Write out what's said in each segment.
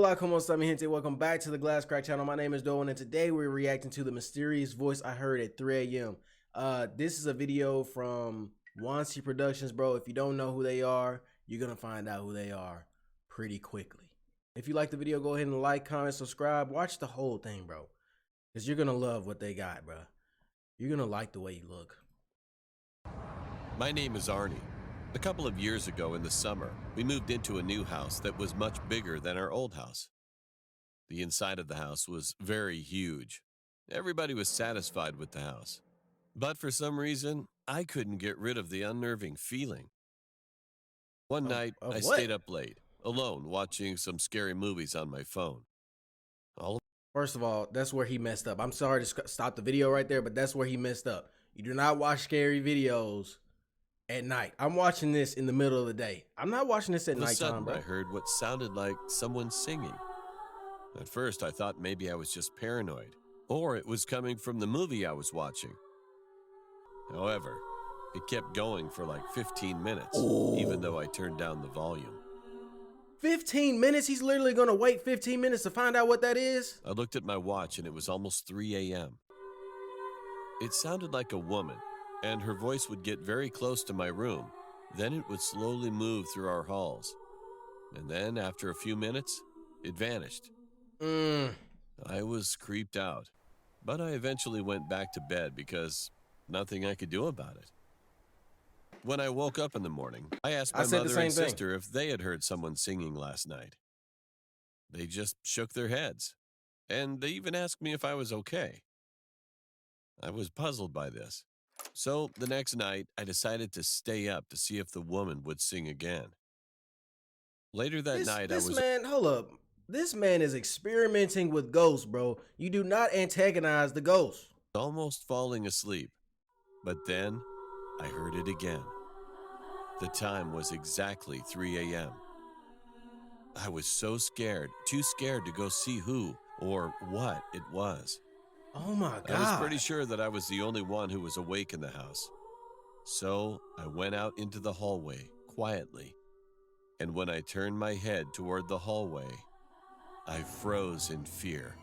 Hola, como está mi gente? Welcome back to the Glass Crack channel. My name is Dolan, and today we're reacting to the mysterious voice I heard at 3 a.m. This is a video from Wansee Productions, bro. If you don't know who they are, you're gonna find out who they are pretty quickly. If you like the video, go ahead and like, comment, subscribe. Watch the whole thing, bro, because you're gonna love what they got, bro. You're gonna like the way you look. My name is Arnie. A couple of years ago in the summer, we moved into a new house that was much bigger than our old house. The inside of the house was very huge. Everybody was satisfied with the house. But for some reason, I couldn't get rid of the unnerving feeling. One night, Of I what? stayed up late, alone, watching some scary movies on my phone. First of all, that's where he messed up. I'm sorry to stop the video right there, but that's where he messed up. You do not watch scary videos at night. I'm watching this in the middle of the day. I'm not watching this at All of a nighttime, sudden, bro. I heard what sounded like someone singing. At first, I thought maybe I was just paranoid, or it was coming from the movie I was watching. However, it kept going for like 15 minutes, even though I turned down the volume. 15 minutes? He's literally gonna wait 15 minutes to find out what that is? I looked at my watch and it was almost 3 a.m. It sounded like a woman, and her voice would get very close to my room. Then it would slowly move through our halls. And then, after a few minutes, it vanished. I was creeped out, but I eventually went back to bed because nothing I could do about it. When I woke up in the morning, I asked my mother and sister if they had heard someone singing last night. They just shook their heads, and they even asked me if I was okay. I was puzzled by this. So the next night, I decided to stay up to see if the woman would sing again. Later that night, Hold up. This man is experimenting with ghosts, bro. You do not antagonize the ghost. Almost falling asleep. But then, I heard it again. The time was exactly 3 a.m. I was so scared, too scared to go see who or what it was. Oh my God. I was pretty sure that I was the only one who was awake in the house. So I went out into the hallway quietly. And when I turned my head toward the hallway, I froze in fear.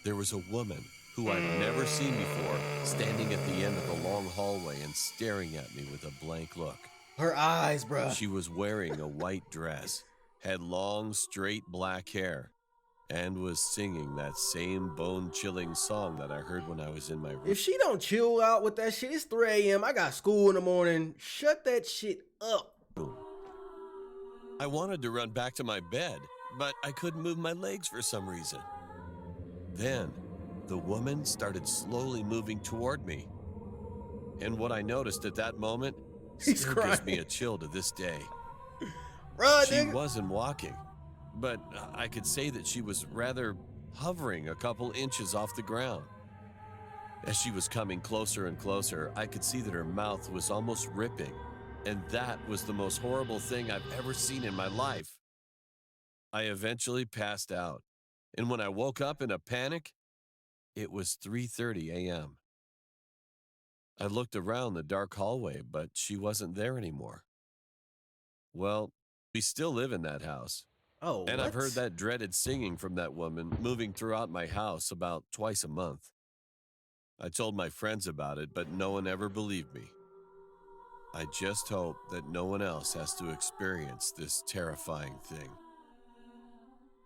There was a woman who I'd never seen before standing at the end of the long hallway and staring at me with a blank look. Her eyes, bro. She was wearing a white dress, had long, straight black hair, and was singing that same bone-chilling song that I heard when I was in my room. If she don't chill out with that shit, it's 3 a.m. I got school in the morning. Shut that shit up. I wanted to run back to my bed, but I couldn't move my legs for some reason. Then, the woman started slowly moving toward me. And what I noticed at that moment still gives me a chill to this day. She wasn't walking, but I could say that she was rather hovering a couple inches off the ground. As she was coming closer and closer, I could see that her mouth was almost ripping, and that was the most horrible thing I've ever seen in my life. I eventually passed out, and when I woke up in a panic, it was 3:30 a.m. I looked around the dark hallway, but she wasn't there anymore. Well, we still live in that house. And I've heard that dreaded singing from that woman moving throughout my house about twice a month. I told my friends about it, but no one ever believed me. I just hope that no one else has to experience this terrifying thing.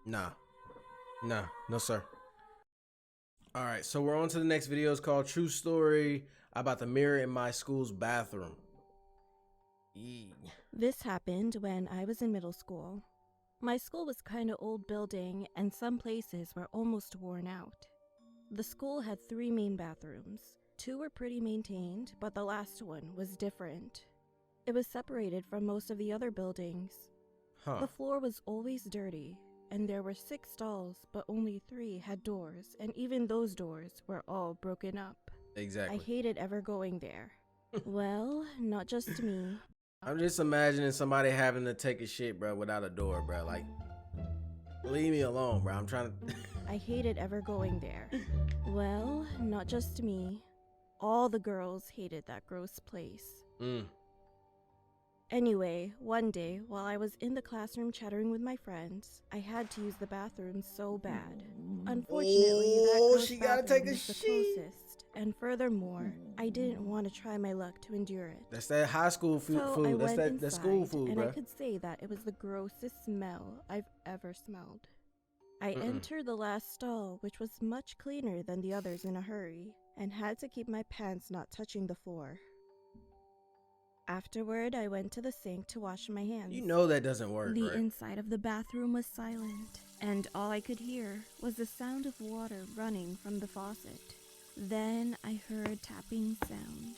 No, sir. All right, so we're on to the next video. It's called True Story about the mirror in my school's bathroom. This happened when I was in middle school. My school was kind of old building and some places were almost worn out. The school had 3 main bathrooms. 2 were pretty maintained, but the last one was different. It was separated from most of the other buildings. The floor was always dirty, and there were 6 stalls, but only 3 had doors, and even those doors were all broken up. Exactly. I hated ever going there. Well, not just me. I'm just imagining somebody having to take a shit, bro, without a door, bro. Like, leave me alone, bro. I'm trying to... I hated ever going there. Well, not just me. All the girls hated that gross place. Anyway, one day, while I was in the classroom chattering with my friends, I had to use the bathroom so bad. Unfortunately, that Oh, girl's she gotta bathroom take a was the shit. closest, and furthermore, I didn't want to try my luck to endure it. That's that high school food. So I That's went that school inside, food, and bro. I could say that it was the grossest smell I've ever smelled. I entered the last stall, which was much cleaner than the others in a hurry, and had to keep my pants not touching the floor. Afterward, I went to the sink to wash my hands. You know that doesn't work, The right? inside of the bathroom was silent, and all I could hear was the sound of water running from the faucet. Then I heard tapping sound.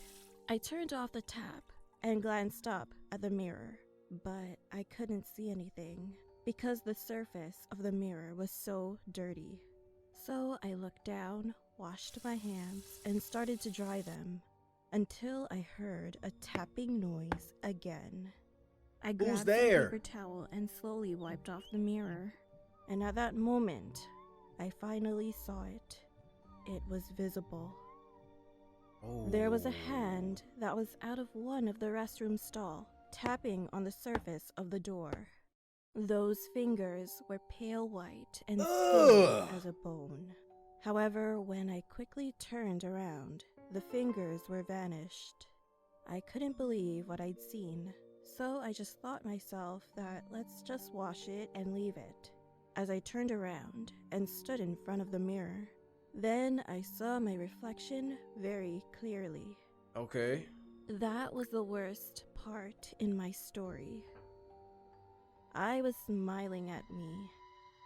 I turned off the tap and glanced up at the mirror, but I couldn't see anything because the surface of the mirror was so dirty. So I looked down, washed my hands, and started to dry them until I heard a tapping noise again. I grabbed some there? paper towel and slowly wiped off the mirror. And at that moment, I finally saw it. It was visible. Oh. There was a hand that was out of one of the restroom stall, tapping on the surface of the door. Those fingers were pale white and skinny as a bone. However, when I quickly turned around, the fingers were vanished. I couldn't believe what I'd seen, so I just thought myself that let's just wash it and leave it. As I turned around and stood in front of the mirror, then I saw my reflection very clearly. Okay. That was the worst part in my story. I was smiling at me.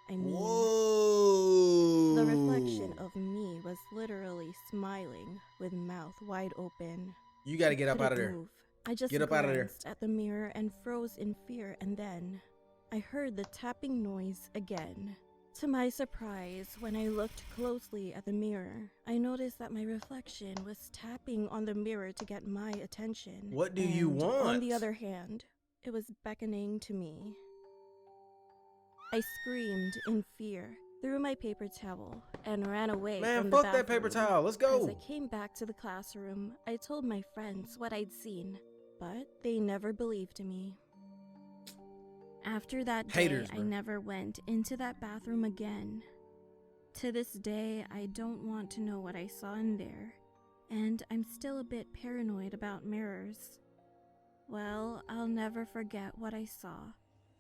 Whoa. The reflection of me was literally smiling with mouth wide open. You gotta get up out of Couldn't there. move. I just Get up out of there. glanced at the mirror and froze in fear, and then I heard the tapping noise again. To my surprise, when I looked closely at the mirror, I noticed that my reflection was tapping on the mirror to get my attention. What do you And want? on the other hand, it was beckoning to me. I screamed in fear, threw my paper towel, and ran away Man, from the fuck bathroom. that paper towel. Let's As go. I came back to the classroom, I told my friends what I'd seen, but they never believed me. After that day, Haters, I bro. never went into that bathroom again. To this day, I don't want to know what I saw in there, and I'm still a bit paranoid about mirrors. Well, I'll never forget what I saw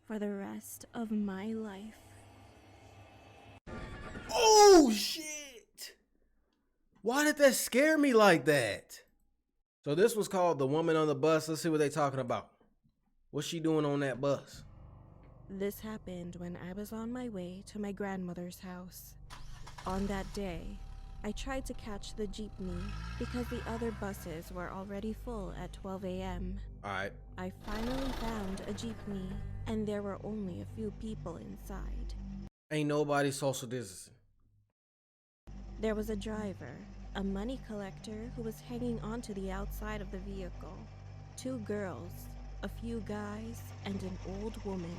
for the rest of my life. Oh, shit. Why did that scare me like that? So this was called The Woman on the Bus. Let's see what they talking about. What's she doing on that bus? This happened when I was on my way to my grandmother's house. On that day, I tried to catch the jeepney because the other buses were already full at 12 a.m. Alright. I finally found a jeepney, and there were only a few people inside. Ain't nobody social distancing. There was a driver, a money collector who was hanging onto the outside of the vehicle, 2 girls, a few guys, and an old woman.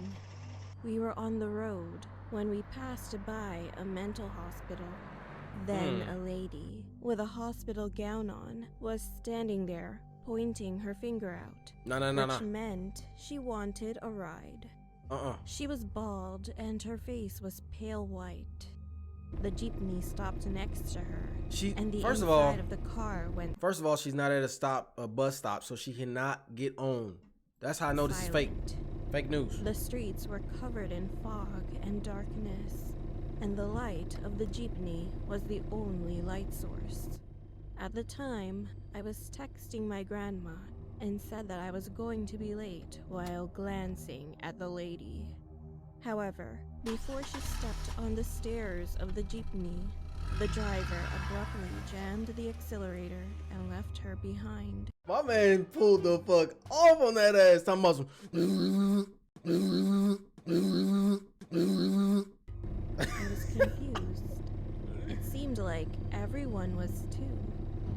We were on the road when we passed by a mental hospital. Then a lady with a hospital gown on was standing there, pointing her finger out, which meant she wanted a ride. She was bald and her face was pale white. The jeepney stopped next to her, and the inside of the car went. First of all, she's not at a bus stop, so she cannot get on. That's how I know this is fake. Fake news. The streets were covered in fog and darkness, and the light of the jeepney was the only light source. At the time, I was texting my grandma and said that I was going to be late while glancing at the lady. However, before she stepped on the stairs of the jeepney, the driver abruptly jammed the accelerator and left her behind. My man pulled the fuck off on that ass. Talking about some. I was confused. It seemed like everyone was too.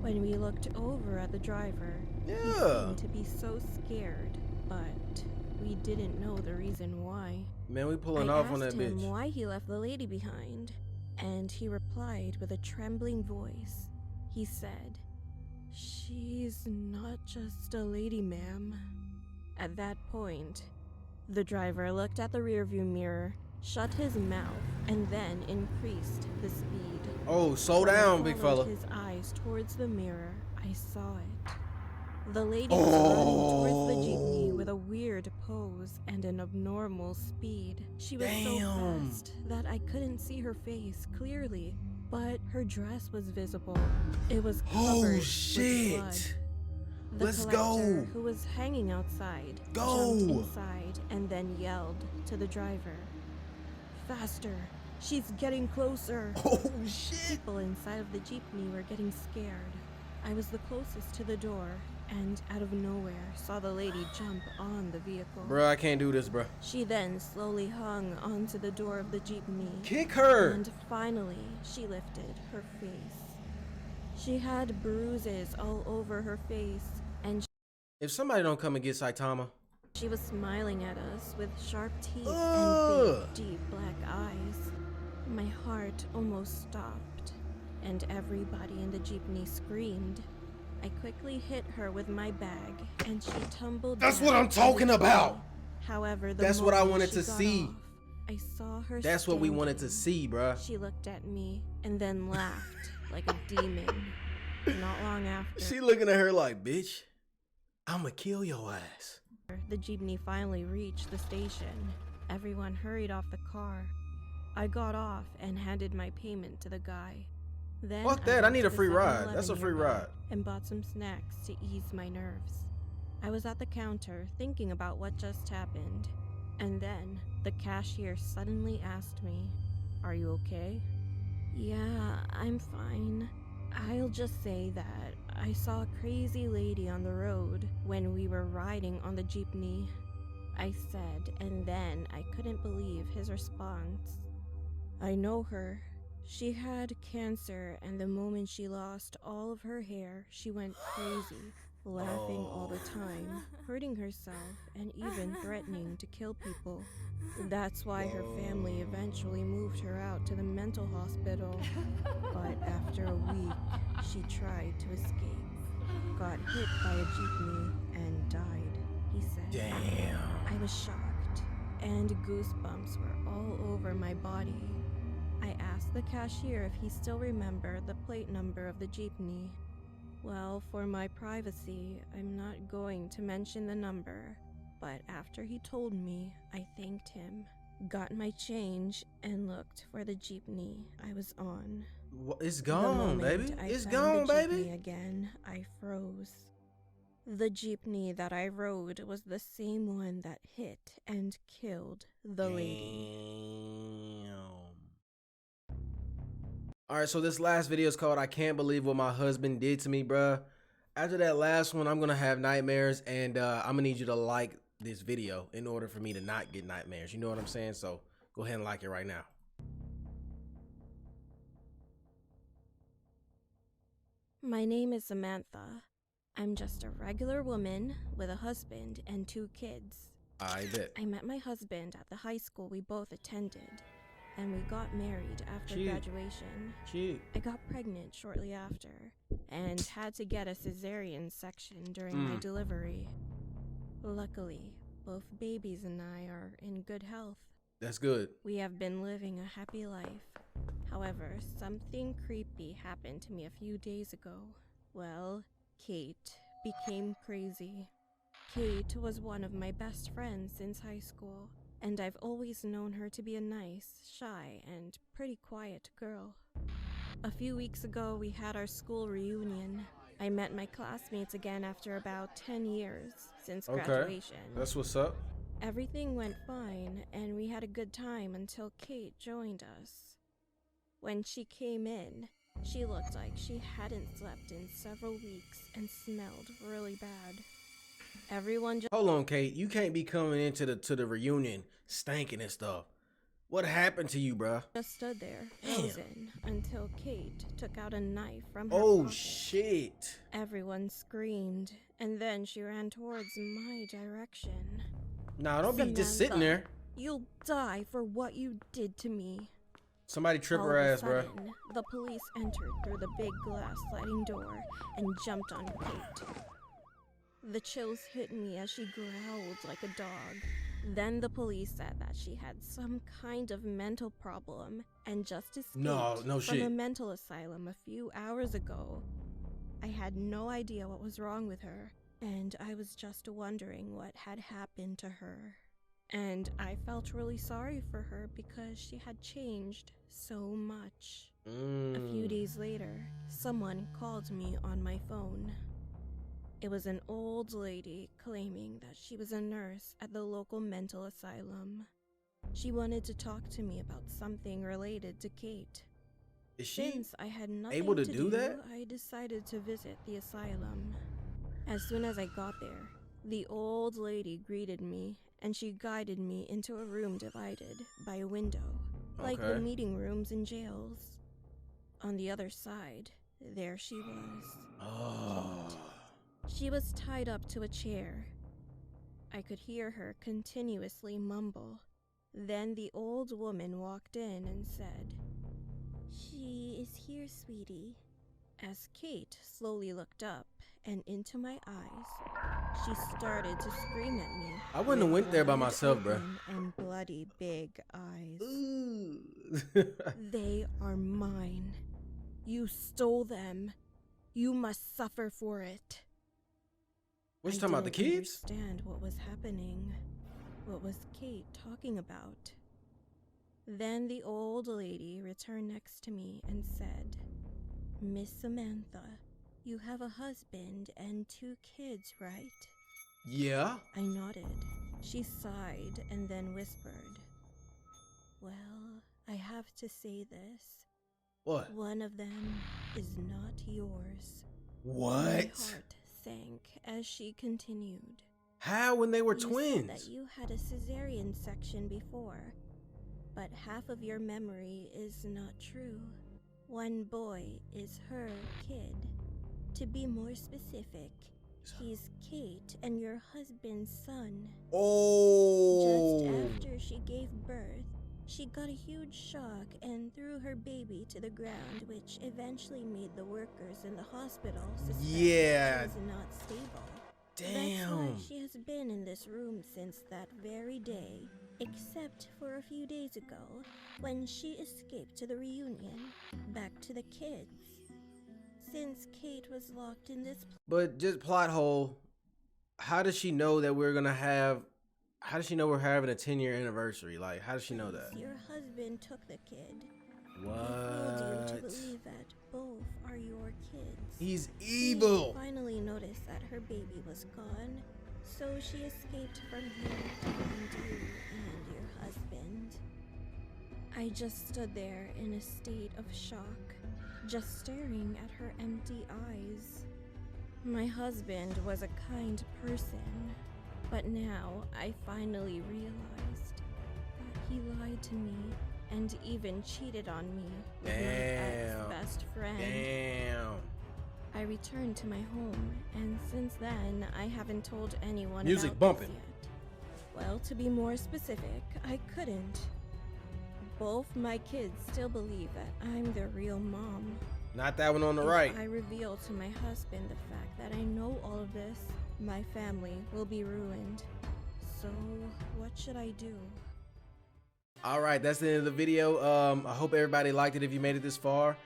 When we looked over at the driver, he seemed to be so scared, but we didn't know the reason why. Man, we pulling off on that I asked him bitch. why he left the lady behind, and he replied with a trembling voice. He said, "She's not just a lady, ma'am." At that point, the driver looked at the rearview mirror, shut his mouth, and then increased the speed. Oh, slow When I down, big followed fella. his eyes towards the mirror, I saw it. The lady was running towards the jeepney with a weird pose and an abnormal speed. She was so Damn. fast that I couldn't see her face clearly, but her dress was visible. It was covered with shit. blood. The Let's collector, go. who was hanging outside, Go. jumped inside and then yelled to the driver, "Faster! She's getting closer!" Oh shit. People inside of the jeepney were getting scared. I was the closest to the door, and out of nowhere saw the lady jump on the vehicle. Bro, I can't do this, bro. She then slowly hung onto the door of the jeepney. Kick her. And finally, she lifted her face. She had bruises all over her face, and If somebody don't come and get Saitama. she was smiling at us with sharp teeth and Ugh. big, deep black eyes. My heart almost stopped, and everybody in the jeepney screamed. I quickly hit her with my bag, and she tumbled That's down what I'm in the talking jeepney. about. However, the That's what I moment wanted she to got see. off, I saw her That's what we wanted to standing. see, bruh. She looked at me and then laughed like a demon. Not long after, She looking at her like, bitch, I'ma kill your ass. the jeepney finally reached the station. Everyone hurried off the car. I got off and handed my payment to the guy. Then Fuck that, I went need to a the free ride. 7-Eleven That's a free nearby ride. and bought some snacks to ease my nerves. I was at the counter thinking about what just happened, and then the cashier suddenly asked me, "Are you okay?" "Yeah, I'm fine. I'll just say that I saw a crazy lady on the road when we were riding on the jeepney," I said, and then I couldn't believe his response. "I know her. She had cancer, and the moment she lost all of her hair, she went crazy, laughing all the time, hurting herself, and even threatening to kill people. That's why her family eventually moved her out to the mental hospital. But after a week, she tried to escape, got hit by a jeepney, and died," he said. Damn. I was shocked, and goosebumps were all over my body. I asked the cashier if he still remembered the plate number of the jeepney. "Well, for my privacy, I'm not going to mention the number," but after he told me, I thanked him, got my change, and looked for the jeepney I was on. It's The gone, moment baby. I It's found gone, the jeepney baby. again, I froze. The jeepney that I rode was the same one that hit and killed the lady. Damn. Alright, so this last video is called I Can't Believe What My Husband Did to Me, bruh. After that last one, I'm gonna have nightmares, and I'm gonna need you to like this video in order for me to not get nightmares. You know what I'm saying? So go ahead and like it right now. My name is Samantha. I'm just a regular woman with a husband and 2 kids. I bet. I met my husband at the high school we both attended, and we got married after Cute. graduation. Cute. I got pregnant shortly after, and had to get a cesarean section during my delivery. Luckily, both babies and I are in good health. That's good. We have been living a happy life. However, something creepy happened to me a few days ago. Well, Kate became crazy. Kate was one of my best friends since high school, and I've always known her to be a nice, shy, and pretty quiet girl. A few weeks ago, we had our school reunion. I met my classmates again after about 10 years since graduation. That's what's up. Everything went fine, and we had a good time until Kate joined us. When she came in, she looked like she hadn't slept in several weeks and smelled really bad. Everyone Hold on, Kate. You can't be coming into the reunion stinking and stuff. What happened to you, bruh? just stood there, Damn. frozen, until Kate took out a knife from her Oh pocket. shit. Everyone screamed, and then she ran towards my direction. Nah, don't be just sitting there. You'll die for what you did to me. Somebody trip All her of a ass, bruh. sudden, the police entered through the big glass sliding door and jumped on Kate. The chills hit me as she growled like a dog. Then the police said that she had some kind of mental problem and just escaped No from shit. a mental asylum a few hours ago. I had no idea what was wrong with her, and I was just wondering what had happened to her. And I felt really sorry for her because she had changed so much. A few days later, someone called me on my phone. It was an old lady claiming that she was a nurse at the local mental asylum. She wanted to talk to me about something related to Kate. Is she Since I had nothing able to do that? I decided to visit the asylum. As soon as I got there, the old lady greeted me and she guided me into a room divided by a window, like the Okay. meeting rooms in jails. On the other side, there she was. Oh. She was tied up to a chair. I could hear her continuously mumble. Then the old woman walked in and said, "She is here, sweetie." As Kate slowly looked up and into my eyes, she started to scream at me. I wouldn't have went there by Wide myself, bruh. open and bloody big eyes. Ooh. They are mine. You stole them. You must suffer for it. What you I talking about, the didn't kids? understand what was happening. What was Kate talking about? Then the old lady returned next to me and said, "Miss Samantha, you have a husband and 2 kids, right?" Yeah. I nodded. She sighed and then whispered, "Well, I have to say this. What? One of them is not yours." My What? heart sank as she continued. How when they were You said twins? that you had a cesarean section before, but half of your memory is not true. One boy is her kid. To be more specific, he's Kate and your husband's son. Oh. Just after she gave birth, she got a huge shock and threw her baby to the ground, which eventually made the workers in the hospital suspect Yeah. she was not stable. That's Damn. why she has been in this room since that very day, except for a few days ago, when she escaped to the reunion, back to the kids. Since Kate was locked in this But just plot hole. How does she know that we're gonna have? How does she know we're having a 10-year anniversary? Like, how does she know that? your husband took the kid. He fooled you What? to believe that both are your kids. He's She evil. finally noticed that her baby was gone, so she escaped from here to find you and your husband. I just stood there in a state of shock, just staring at her empty eyes. My husband was a kind person, but now I finally realized that he lied to me and even cheated on me with my Damn. ex-best friend. Damn. I returned to my home, and since then, I haven't told anyone Music about bumping. this yet. Well, to be more specific, I couldn't. Both my kids still believe that I'm the real mom. Not that one on the If right. I reveal to my husband the fact that I know all of this, my family will be ruined. So, what should I do? All right, that's the end of the video. I hope everybody liked it if you made it this far.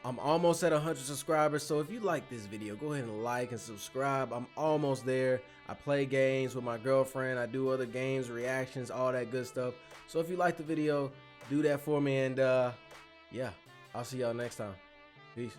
I'm almost at 100 subscribers, so if you like this video, go ahead and like and subscribe. I'm almost there. I play games with my girlfriend. I do other games, reactions, all that good stuff. So if you like the video, do that for me, and yeah, I'll see y'all next time. Peace.